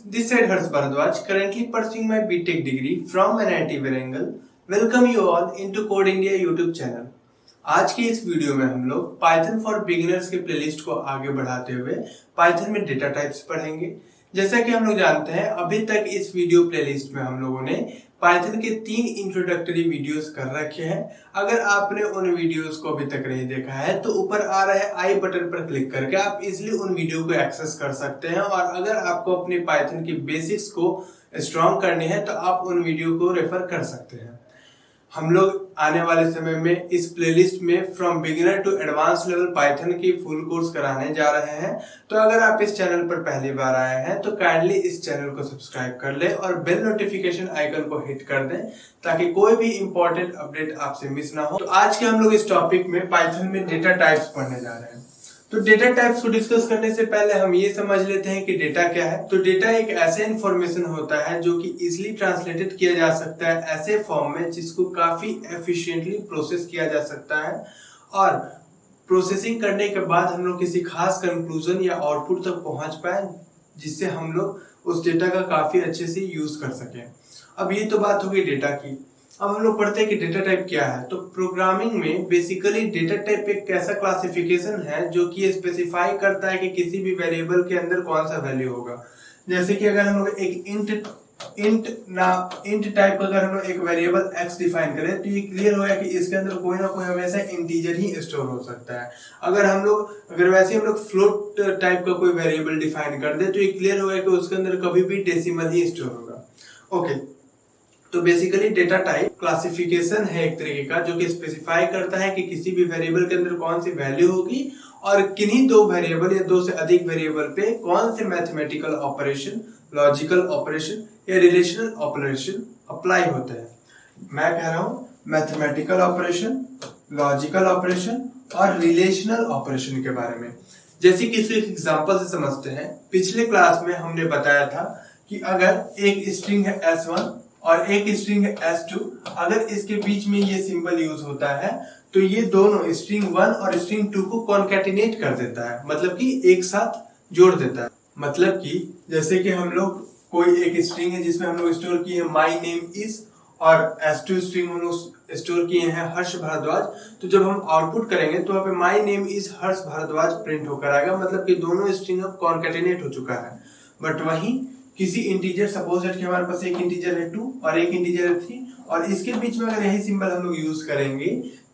This side Harsh Bharadwaj, currently pursuing my BTech degree from NIT Warangal. Welcome you all into Code India YouTube channel. आज की इस video में हम लोग Python for beginners के playlist को आगे बढ़ाते हुए पाइथन में डेटा टाइप्स पढ़ेंगे। जैसा कि हम लोग जानते हैं, अभी तक इस वीडियो प्लेलिस्ट में हम लोगों ने पाइथन के 3 इंट्रोडक्टरी वीडियोस कर रखे हैं। अगर आपने उन वीडियोस को अभी तक नहीं देखा है तो ऊपर आ रहे आई बटन पर क्लिक करके आप इजीली उन वीडियो को एक्सेस कर सकते हैं। और अगर आपको अपने पाइथन की बेसिक्स को स्ट्रॉन्ग करनी है तो आप उन वीडियो को रेफर कर सकते हैं। हम लोग आने वाले समय में इस प्लेलिस्ट में from beginner to advance level Python की फुल कोर्स कराने जा रहे हैं। तो अगर आप इस चैनल पर पहली बार आए हैं तो काइंडली इस चैनल को सब्सक्राइब कर लें और बेल नोटिफिकेशन आइकन को हिट कर दें ताकि कोई भी इंपॉर्टेंट अपडेट आपसे मिस ना हो। तो आज के हम लोग इस टॉपिक में पाइथन में डेटा टाइप्स पढ़ने जा रहे हैं। तो डेटा टाइप्स को डिस्कस करने से पहले हम ये समझ लेते हैं कि डेटा क्या है। तो डेटा एक ऐसे इंफॉर्मेशन होता है जो कि इजीली ट्रांसलेटेड किया जा सकता है ऐसे फॉर्म में जिसको काफी एफिशिएंटली प्रोसेस किया जा सकता है और प्रोसेसिंग करने के बाद हम लोग किसी खास कंक्लूजन या आउटपुट तक पहुंच पाए जिससे हम लोग उस डेटा का काफी अच्छे से यूज कर सकें। अब ये तो बात होगी डेटा की। अब हम लोग पढ़ते हैं कि डेटा टाइप क्या है। तो प्रोग्रामिंग में बेसिकली डेटा टाइप एक ऐसा क्लासिफिकेशन है जो कि स्पेसिफाई करता है कि किसी भी वेरिएबल के अंदर कौन सा वैल्यू होगा। जैसे कि अगर हम लोग एक इंट टाइप का अगर हम लोग एक वेरिएबल x डिफाइन करें तो ये क्लियर होगा कि इसके अंदर कोई ना कोई हमेशा इंटीजर ही स्टोर हो सकता है। अगर वैसे हम लोग फ्लोट टाइप का कोई वेरिएबल डिफाइन कर दे तो ये क्लियर होगा कि उसके अंदर कभी भी डेसिमल ही स्टोर होगा। ओके, तो बेसिकली डेटा टाइप क्लासिफिकेशन है एक तरीके का जो कि स्पेसिफाई करता है कि किसी भी वेरिएबल के अंदर कौन सी वैल्यू होगी और किन्हीं दो वेरिएबल या दो से अधिक वेरिएबल पे कौन से मैथमेटिकल ऑपरेशन, लॉजिकल ऑपरेशन या रिलेशनल ऑपरेशन अप्लाई होते हैं। मैं कह रहा हूं मैथमेटिकल ऑपरेशन, लॉजिकल ऑपरेशन और रिलेशनल ऑपरेशन के बारे में। जैसे कि इसको एक एग्जांपल से समझते हैं। पिछले क्लास में हमने बताया था कि अगर एक स्ट्रिंग है S1 और एक स्ट्रिंग है S2, अगर इसके बीच में ये सिंबल यूज होता है तो ये दोनों स्ट्रिंग 1 और स्ट्रिंग 2 को कॉन्कैटिनेट कर देता है, मतलब कि एक साथ जोड़ देता है। मतलब कि जैसे कि हम लोग कोई एक स्ट्रिंग है जिसमें हम लोग स्टोर किए हैं माई नेम इज और S2 स्ट्रिंग हम लोग स्टोर किए हैं हर्ष भारद्वाज। तो जब हम आउटपुट करेंगे तो वहां पे my name is Harsh Bhardwaj print होकर आएगा, मतलब कि दोनों स्ट्रिंग अब कॉन्कैटिनेट हो चुका है। बट वहीं किसी इंटीजर, सपोज दैट कि हमारे पास एक इंटीजर है 2 और एक इंटीजर है 3 और इसके बीच में अगर यही सिंबल हम लोग यूज करेंगे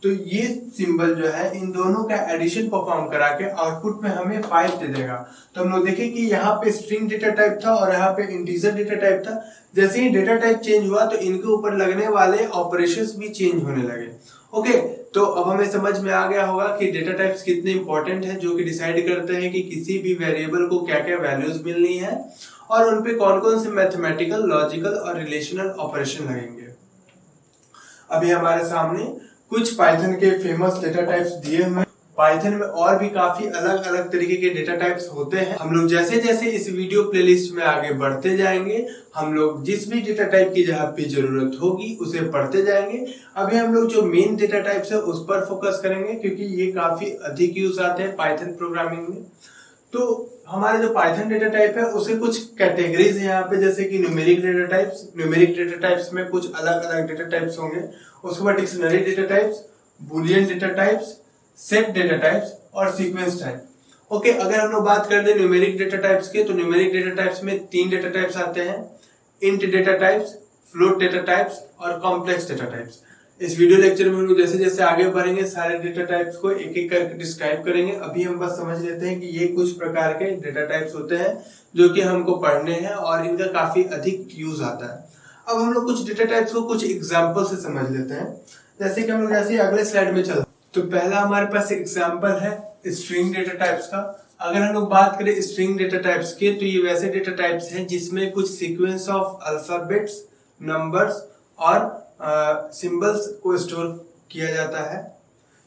तो ये सिंबल जो है इन दोनों का एडिशन परफॉर्म करा के आउटपुट में हमें 5 दे देगा। तो हम लोग देखें कि यहाँ पे स्ट्रिंग डेटा टाइप था और यहाँ पे इंटीजर डेटा टाइप था। जैसे ही डेटा टाइप चेंज हुआ तो इनके ऊपर लगने वाले ऑपरेशंस भी चेंज होने लगे। ओके, तो अब हमें समझ में आ गया होगा कि डेटा टाइप्स कितने इंपॉर्टेंट है जो कि डिसाइड करते हैं कि किसी भी वेरिएबल को क्या क्या वैल्यूज मिलनी है और उनपे कौन कौन से मैथमेटिकल, लॉजिकल और रिलेशनल ऑपरेशन लगेंगे। अभी हमारे सामने कुछ पाइथन के फेमस डेटा टाइप्स दिए हुए हैं। पाइथन में और भी काफी अलग अलग तरीके के डेटा टाइप्स होते हैं। हम लोग जैसे जैसे इस वीडियो प्लेलिस्ट में आगे बढ़ते जाएंगे हम लोग जिस भी डेटा टाइप की जहां पे जरूरत होगी उसे पढ़ते जाएंगे। अभी हम लोग जो मेन डेटा टाइप्स है उस पर फोकस करेंगे क्योंकि ये काफी अधिक यूज आते हैं पाइथन प्रोग्रामिंग में। तो हमारे जो पाइथन डेटा टाइप है उसे कुछ कैटेगरीज है यहाँ पे, जैसे कि numeric data types. Numeric data types में कुछ अलग अलग डेटा टाइप्स होंगे। उसके बाद dictionary data types, Boolean data types, set data types और सीक्वेंस टाइप। ओके, अगर हम लोग बात कर दे न्यूमेरिक डेटा टाइप्स के तो न्यूमेरिक डेटा टाइप्स में 3 डेटा टाइप्स आते हैं, int data types, float data types और कॉम्प्लेक्स डेटा टाइप्स। इस वीडियो लेक्चर में हम लोग जैसे जैसे आगे बढ़ेंगे सारे डेटा टाइप्स को एक एक करके डिस्क्राइब करेंगे। अभी हम बस समझ लेते हैं कि ये कुछ प्रकार के डेटा टाइप्स होते हैं जो कि हमको पढ़ने हैं और इनका काफी अधिक यूज आता है। अब हम लोग कुछ डेटा टाइप्स को कुछ एग्जांपल से समझ लेते हैं। जैसे कि हम लोग जैसे अगले स्लाइड में चलते हैं तो पहला हमारे पास एग्जांपल है स्ट्रिंग डेटा टाइप्स का। अगर हम लोग बात करें स्ट्रिंग डेटा टाइप्स के तो ये वैसे डेटा टाइप्स हैं जिसमें कुछ सीक्वेंस ऑफ अल्फाबेट्स, नंबर्स और सिंबल्स को स्टोर किया जाता है।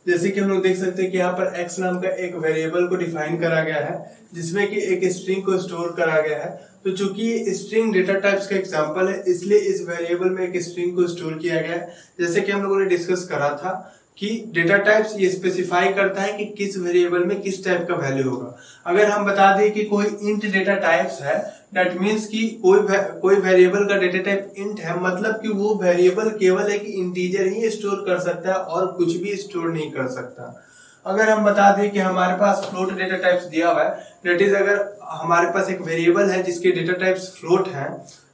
जैसे कि हम लोग देख सकते हैं कि यहाँ पर x नाम का एक वेरिएबल को डिफाइन करा गया है जिसमें कि एक स्ट्रिंग को स्टोर करा गया है। तो चूंकि ये स्ट्रिंग डेटा टाइप्स का एग्जांपल है इसलिए इस वेरिएबल में एक स्ट्रिंग को स्टोर किया गया है। जैसे कि हम लोगों ने डिस्कस करा था कि डेटा टाइप्स ये स्पेसिफाई करता है कि किस वेरिएबल में किस टाइप का वैल्यू होगा। अगर हम बता दें कि कोई इंट डेटा टाइप्स है दैट मीन्स कि कोई वेरिएबल का डेटा टाइप इंट है, मतलब कि वो वेरिएबल केवल एक इंटीजर ही स्टोर कर सकता है और कुछ भी स्टोर नहीं कर सकता। अगर हम बता दें कि हमारे पास फ्लोट डेटा टाइप्स दिया हुआ है, दैट इज अगर हमारे पास एक वेरिएबल है जिसके डेटा टाइप्स फ्लोट है,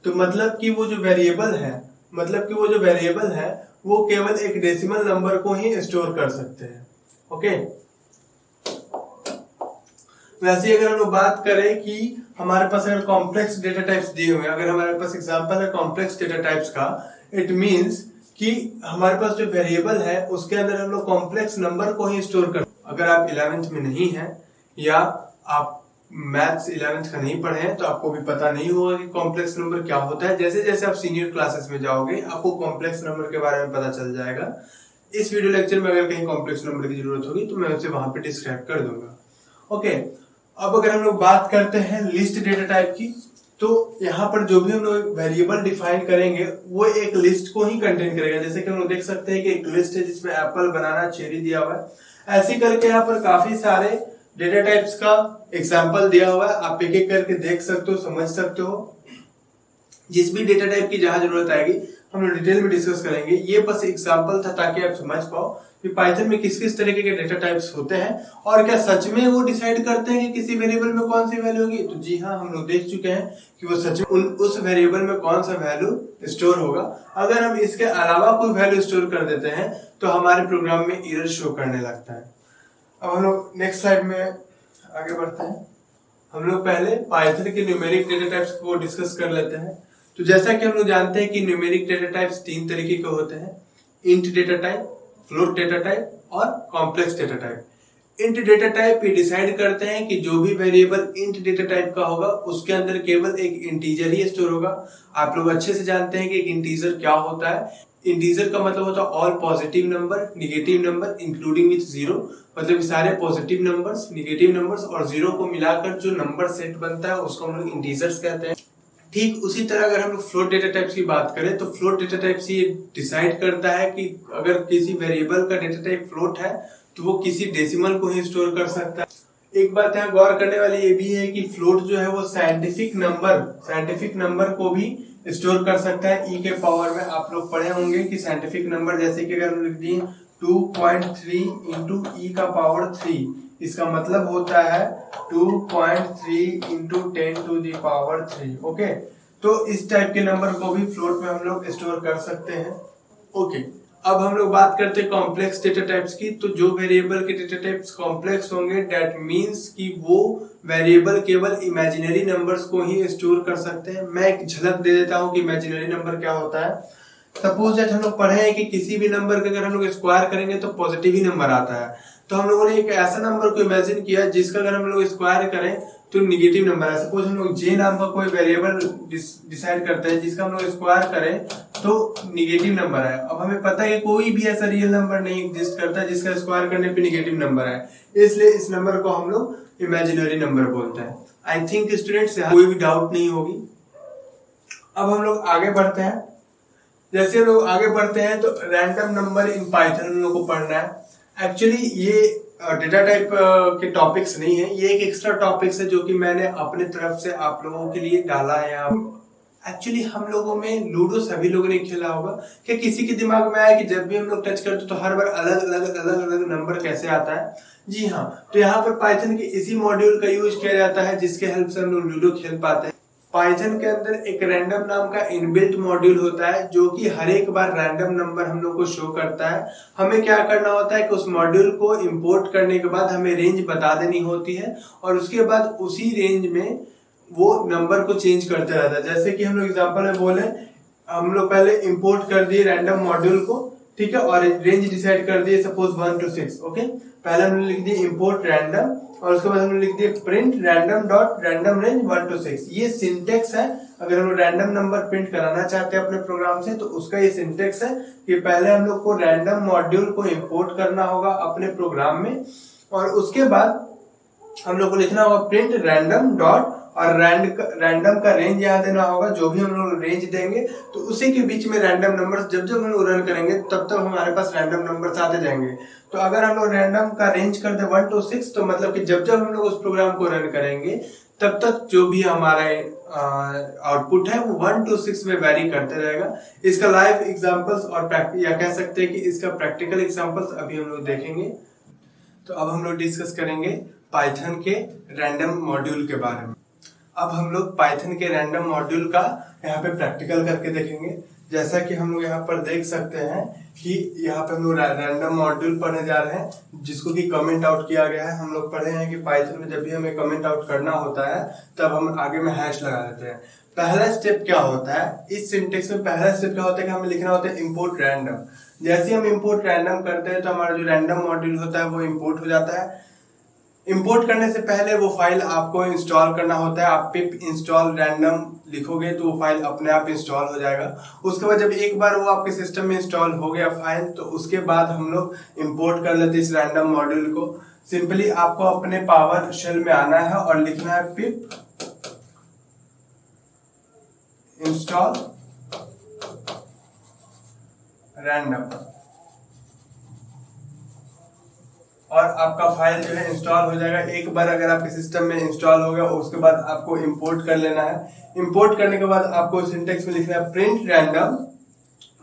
तो मतलब कि वो जो वेरिएबल है वो केवल एक डेसिमल नंबर को ही स्टोर कर सकते हैं। ओके, वैसे अगर हम लोग बात करें कि हमारे पास अगर कॉम्प्लेक्स डेटा टाइप्स दिए हुए हैं, अगर हमारे पास एग्जांपल है कॉम्प्लेक्स डेटा टाइप्स का, इट मींस कि हमारे पास जो वेरिएबल है उसके अंदर हम लोग कॉम्प्लेक्स नंबर को ही स्टोर कर। अगर आप 11th में नहीं हैं या आप मैथ्स 11th का नहीं पढ़े हैं तो आपको भी पता नहीं होगा कि कॉम्प्लेक्स नंबर क्या होता है। जैसे जैसे आप सीनियर क्लासेस में जाओगे आपको कॉम्प्लेक्स नंबर के बारे में पता चल जाएगा। इस वीडियो लेक्चर में अगर कहीं कॉम्प्लेक्स नंबर की जरूरत होगी तो मैं उसे वहां पे डिस्क्राइब कर दूंगा। ओके, अब अगर हम लोग बात करते हैं लिस्ट डेटा टाइप की, तो यहाँ पर जो भी हम लोग वेरिएबल डिफाइन करेंगे वो एक लिस्ट को ही कंटेन करेगा। जैसे कि हम लोग देख सकते हैं कि एक लिस्ट है जिसमें एप्पल, बनाना, चेरी दिया हुआ है। ऐसे करके यहाँ पर काफी सारे डेटा टाइप्स का एग्जाम्पल दिया हुआ है, आप एक एक करके देख सकते हो, समझ सकते हो। जिस भी डेटा टाइप की जहां जरूरत आएगी हम लोग डिटेल में डिस्कस करेंगे। ये बस एग्जांपल था ताकि आप समझ पाओ कि पाइथन में किस किस तरीके के डेटा टाइप्स होते हैं और क्या सच में वो डिसाइड करते हैं कि किसी वेरिएबल में कौन सी वैल्यू होगी। तो जी हाँ, हम लोग देख चुके हैं कि वो सच में उस वेरिएबल में कौन सा वैल्यू स्टोर होगा। अगर हम इसके अलावा कोई वैल्यू स्टोर कर देते हैं तो हमारे प्रोग्राम में एरर शो करने लगता है। अब हम लोग नेक्स्ट स्लाइड में आगे बढ़ते हैं। हम लोग पहले पाइथन के न्यूमेरिक डेटा टाइप्स को डिस्कस कर लेते हैं। तो जैसा कि हम लोग जानते हैं कि न्यूमेरिक डेटा टाइप्स 3 तरीके के होते हैं, int data type, float data type और complex data type. Int data type ये डिसाइड करते हैं कि जो भी वेरिएबल इंट डेटा टाइप का होगा उसके अंदर केवल एक इंटीजर ही स्टोर होगा। आप लोग अच्छे से जानते हैं कि एक इंटीजर क्या होता है। इंटीजर का मतलब होता है all positive number, negative number including with zero, मतलब सारे पॉजिटिव नंबर्स, निगेटिव नंबर्स और जीरो को मिलाकर जो नंबर सेट बनता है उसको हम लोग इंटीजर्स कहते हैं। ठीक उसी तरह अगर हम लोग फ्लोट डेटा टाइप्स की बात करें तो फ्लोट डेटा टाइप्स ये डिसाइड करता है कि अगर किसी वेरिएबल का डेटा टाइप फ्लोट है तो वो किसी डेसिमल को ही स्टोर कर सकता है। एक बात यहाँ गौर करने वाली ये भी है कि फ्लोट जो है वो साइंटिफिक नंबर को भी स्टोर कर सकता है। ई के पावर में आप लोग पढ़े होंगे कि साइंटिफिक नंबर जैसे कि अगर हम लिख दिए 2.3 इंटू ई का पावर 3, इसका मतलब होता है 2.3 into 10 to the power 3। Okay, तो इस टाइप के नंबर को भी फ्लोट में हम लोग स्टोर कर सकते हैं। ओके, अब हम लोग बात करते हैं कॉम्प्लेक्स डेटा टाइप्स की। तो जो वेरिएबल के डेटा टाइप्स कॉम्प्लेक्स होंगे दैट मींस कि वो वेरिएबल केवल इमेजिनरी नंबर्स को ही स्टोर कर सकते हैं। मैं एक झलक दे देता हूं कि इमेजिनरी नंबर क्या होता है। सपोज दैट हम लोग पढ़े हैं कि किसी भी नंबर का अगर हम लोग स्क्वायर करेंगे तो पॉजिटिव ही नंबर आता है। तो हम लोगों ने एक ऐसा नंबर को इमेजिन किया जिसका अगर हम लोग स्क्वायर करें तो निगेटिव नंबर है। सपोज हम लोग जे नाम का कोई वेरिएबल डिसाइड करते हैं जिसका हम लोग स्क्वायर करें तो निगेटिव नंबर है। अब हमें पता है कि कोई भी ऐसा रियल नंबर नहीं एग्जिस्ट करता जिसका स्क्वायर करने पे निगेटिव नंबर है, इसलिए इस नंबर को हम लोग इमेजिनरी नंबर बोलते हैं। आई थिंक स्टूडेंट्स कोई भी डाउट नहीं होगी। अब हम लोग आगे बढ़ते हैं। जैसे हम लोग आगे बढ़ते हैं तो रैंडम नंबर इन पाइथन हम लोग को पढ़ना है। एक्चुअली ये डेटा टाइप के टॉपिक्स नहीं है, ये एक एक्स्ट्रा टॉपिक्स है जो कि मैंने अपने तरफ से आप लोगों के लिए डाला है यहाँ। एक्चुअली हम लोगों में लूडो सभी लोगों ने खेला होगा। क्या किसी के दिमाग में आया कि जब भी हम लोग टच करते तो हर बार अलग अलग नंबर कैसे आता है? जी हाँ, तो यहाँ पर पाइथन के इसी मॉड्यूल का यूज किया जाता है जिसके हेल्प से हम लोग लूडो खेल पाते हैं। पाइथन के अंदर एक रैंडम नाम का इनबिल्ट मॉड्यूल होता है जो कि हर एक बार रैंडम नंबर हम लोग को शो करता है। हमें क्या करना होता है कि उस मॉड्यूल को इंपोर्ट करने के बाद हमें रेंज बता देनी होती है और उसके बाद उसी रेंज में वो नंबर को चेंज करते रहता है। जैसे कि हम लोग एग्जांपल में बोले, हम लोग पहले इंपोर्ट कर दिए रैंडम मॉड्यूल को, ठीक है, और रेंज डिसाइड कर दिए सपोज 1 to 6। ओके, पहले हमने लिख दिए इंपोर्ट रैंडम और उसके बाद हमने लिख दिए print random dot random range 1 to 6। ये सिंटेक्स है। अगर हम लोग रैंडम नंबर प्रिंट कराना चाहते हैं अपने प्रोग्राम से तो उसका ये सिंटेक्स है कि पहले हम लोग को रैंडम मॉड्यूल को इंपोर्ट करना होगा अपने प्रोग्राम में और उसके बाद हम लोग को लिखना होगा प्रिंट रैंडम डॉट और रैंडम का रेंज यहाँ देना होगा। जो भी हम लोग रेंज देंगे तो उसी के बीच में रैंडम नंबर्स जब जब हम लोग रन करेंगे तब तब हमारे पास रैंडम नंबर्स आते जाएंगे। तो अगर हम लोग रैंडम का रेंज कर दे 1 to 6 तो मतलब कि जब जब हम लोग उस प्रोग्राम को रन करेंगे तब तक जो भी हमारा आउटपुट है वो 1 to 6 में वेरी करते रहेगा। इसका लाइव एग्जांपल्स और या कह सकते हैं कि इसका प्रैक्टिकल एग्जांपल्स अभी हम लोग देखेंगे। तो अब हम लोग डिस्कस करेंगे पाइथन के रैंडम मॉड्यूल के बारे में। अब हम लोग पाइथन के रैंडम मॉड्यूल का यहाँ पे प्रैक्टिकल करके देखेंगे। जैसा कि हम लोग यहाँ पर देख सकते हैं कि यहाँ पे हम लोग रैंडम मॉड्यूल पढ़ने जा रहे हैं जिसको कि कमेंट आउट किया गया है। हम लोग पढ़े हैं कि पाइथन में जब भी हमें कमेंट आउट करना होता है तब हम आगे में हैश लगा देते हैं। पहला स्टेप क्या होता है इस सिंटेक्स में? पहला स्टेप क्या होता है कि हमें लिखना होता है इम्पोर्ट रैंडम। जैसे हम इम्पोर्ट रैंडम करते हैं तो हमारा जो रैंडम मॉड्यूल होता है वो इम्पोर्ट हो जाता है। इंपोर्ट करने से पहले वो फाइल आपको इंस्टॉल करना होता है। आप पिप इंस्टॉल रैंडम लिखोगे तो वो फाइल अपने आप इंस्टॉल हो जाएगा। उसके बाद जब एक बार वो आपके सिस्टम में इंस्टॉल हो गया फाइल तो उसके बाद हम लोग इंपोर्ट कर लेते हैं इस रैंडम मॉड्यूल को। सिंपली आपको अपने पावर शेल में आना है और लिखना है पिप इंस्टॉल रैंडम और आपका फाइल जो है इंस्टॉल हो जाएगा। एक बार अगर आपके सिस्टम में इंस्टॉल हो गया उसके बाद आपको इंपोर्ट कर लेना है। इंपोर्ट करने के बाद आपको सिंटेक्स में लिखना है print random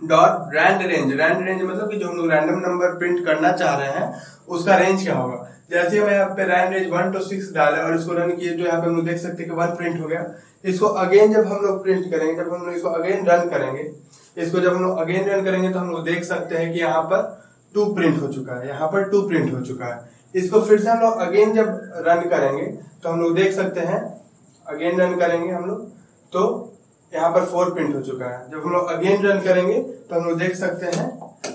dot rand range. Rand range मतलब कि जो हम लोग रैंडम नंबर प्रिंट करना चाह रहे हैं उसका रेंज क्या होगा। जैसे हम यहाँ पे रैंड रेंज 1 to 6 डाले और इसको रन किए तो यहाँ पे हम लोग देख सकते हैं कि 1 प्रिंट हो गया। इसको अगेन जब हम लोग प्रिंट करेंगे, जब हम लोग इसको अगेन रन करेंगे, इसको जब हम लोग अगेन रन करेंगे तो हम लोग देख सकते हैं कि यहाँ पर 2 प्रिंट हो चुका है, यहाँ पर 2 प्रिंट हो चुका है। इसको फिर से हम लोग अगेन जब रन करेंगे तो हम लोग देख सकते हैं, अगेन रन करेंगे हम लोग तो यहाँ पर 4 प्रिंट हो चुका है। जब हम लोग अगेन रन करेंगे तो हम लोग देख सकते हैं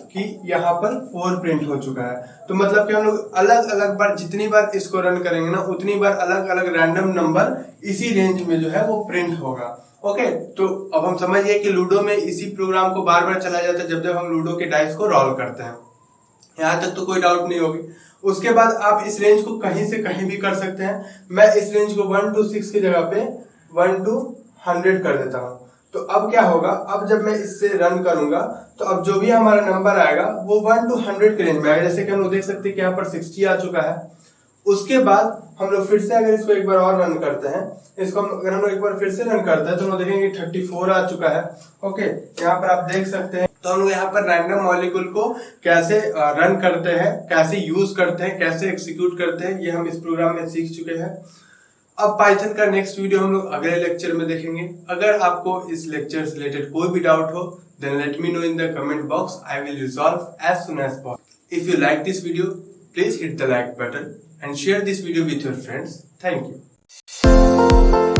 कि यहाँ पर 4 प्रिंट हो चुका है। तो मतलब कि हम लोग अलग अलग बार जितनी बार इसको रन करेंगे ना उतनी बार अलग अलग रैंडम नंबर इसी रेंज में जो है वो प्रिंट होगा। ओके, तो अब हम समझिए कि लूडो में इसी प्रोग्राम को बार बार चलाया जाता है जब जब हम लूडो के डाइस को रोल करते हैं। यहाँ तक तो कोई डाउट नहीं होगी। उसके बाद आप इस रेंज को कहीं से कहीं भी कर सकते हैं। मैं इस रेंज को 1 to 6 की जगह पे 1 to 100 कर देता हूँ। तो अब क्या होगा, अब जब मैं इससे रन करूंगा तो अब जो भी हमारा नंबर आएगा वो 1 to 100 के रेंज में आएगा। जैसे कि हम लोग देख सकते हैं कि यहाँ पर 60 आ चुका है। उसके बाद हम लोग फिर से अगर इसको एक बार और रन करते हैं, इसको अगर हम लोग एक बार फिर से रन करते हैं तो हम लोग देखेंगे 34 आ चुका है। ओके, यहाँ पर आप देख सकते हैं। तो हम लोग यहाँ पर रैंडम मॉलिक्यूल को कैसे रन करते हैं, कैसे यूज करते हैं, कैसे एग्जीक्यूट करते हैं, ये हम इस प्रोग्राम में सीख चुके हैं। अब पाइथन का नेक्स्ट वीडियो हम लोग अगले लेक्चर में देखेंगे। अगर आपको इस लेक्चर से रिलेटेड कोई भी डाउट हो then let me know in the comment box. I will resolve as soon as possible. If you like this video please hit the like button and share this video with your friends. Thank you.